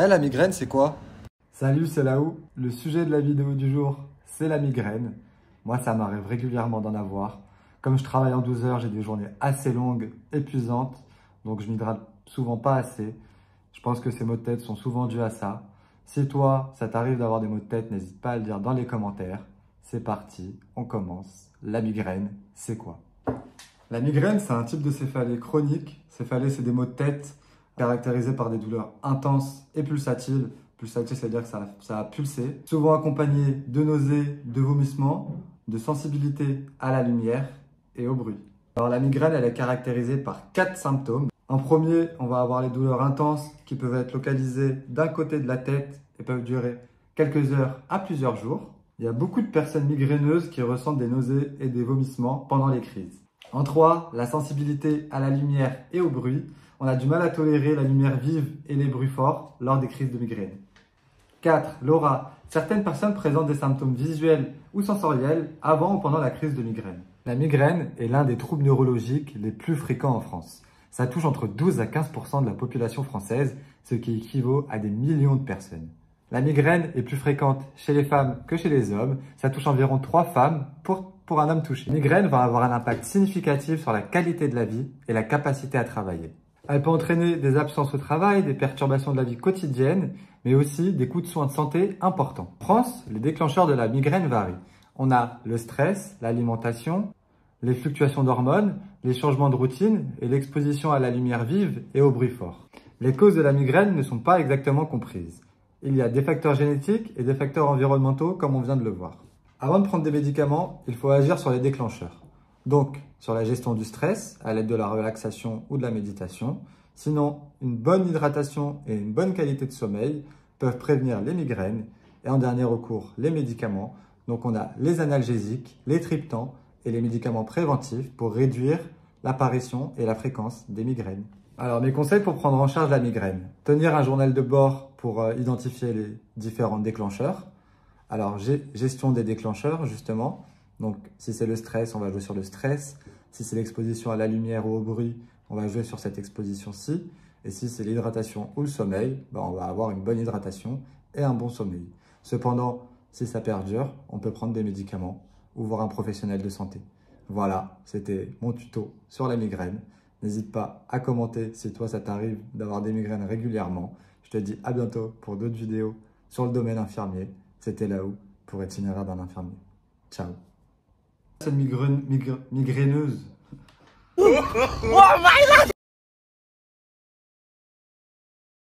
La migraine, c'est quoi? Salut, c'est Laou. Le sujet de la vidéo du jour, c'est la migraine. Moi, ça m'arrive régulièrement d'en avoir. Comme je travaille en 12 heures, j'ai des journées assez longues, épuisantes, donc je m'hydrate souvent pas assez. Je pense que ces maux de tête sont souvent dus à ça. Si toi, ça t'arrive d'avoir des maux de tête, n'hésite pas à le dire dans les commentaires. C'est parti, on commence. La migraine, c'est quoi? La migraine, c'est un type de céphalée chronique. Céphalée, c'est des maux de tête caractérisés par des douleurs intenses et pulsatiles. Pulsatif, c'est-à-dire que ça a pulsé. Souvent accompagné de nausées, de vomissements, de sensibilité à la lumière et au bruit. Alors la migraine, elle est caractérisée par 4 symptômes. En premier, on va avoir les douleurs intenses qui peuvent être localisées d'un côté de la tête et peuvent durer quelques heures à plusieurs jours. Il y a beaucoup de personnes migraineuses qui ressentent des nausées et des vomissements pendant les crises. En 3, la sensibilité à la lumière et au bruit. On a du mal à tolérer la lumière vive et les bruits forts lors des crises de migraine. 4. L'aura. Certaines personnes présentent des symptômes visuels ou sensoriels avant ou pendant la crise de migraine. La migraine est l'un des troubles neurologiques les plus fréquents en France. Ça touche entre 12 à 15% de la population française, ce qui équivaut à des millions de personnes. La migraine est plus fréquente chez les femmes que chez les hommes. Ça touche environ 3 femmes pour un homme touché. La migraine va avoir un impact significatif sur la qualité de la vie et la capacité à travailler. Elle peut entraîner des absences au travail, des perturbations de la vie quotidienne, mais aussi des coûts de soins de santé importants. En France, les déclencheurs de la migraine varient. On a le stress, l'alimentation, les fluctuations d'hormones, les changements de routine et l'exposition à la lumière vive et au bruit fort. Les causes de la migraine ne sont pas exactement comprises. Il y a des facteurs génétiques et des facteurs environnementaux comme on vient de le voir. Avant de prendre des médicaments, il faut agir sur les déclencheurs. Donc, sur la gestion du stress à l'aide de la relaxation ou de la méditation. Sinon, une bonne hydratation et une bonne qualité de sommeil peuvent prévenir les migraines. Et en dernier recours, les médicaments. Donc, on a les analgésiques, les triptans et les médicaments préventifs pour réduire l'apparition et la fréquence des migraines. Alors, mes conseils pour prendre en charge la migraine. Tenir un journal de bord pour identifier les différents déclencheurs. Alors, gestion des déclencheurs, justement. Donc, si c'est le stress, on va jouer sur le stress. Si c'est l'exposition à la lumière ou au bruit, on va jouer sur cette exposition-ci. Et si c'est l'hydratation ou le sommeil, on va avoir une bonne hydratation et un bon sommeil. Cependant, si ça perdure, on peut prendre des médicaments ou voir un professionnel de santé. Voilà, c'était mon tuto sur la migraine. N'hésite pas à commenter si toi, ça t'arrive d'avoir des migraines régulièrement. Je te dis à bientôt pour d'autres vidéos sur le domaine infirmier. C'était Laou pour Itinéraire d'un infirmier. Ciao. Cette migraineuse.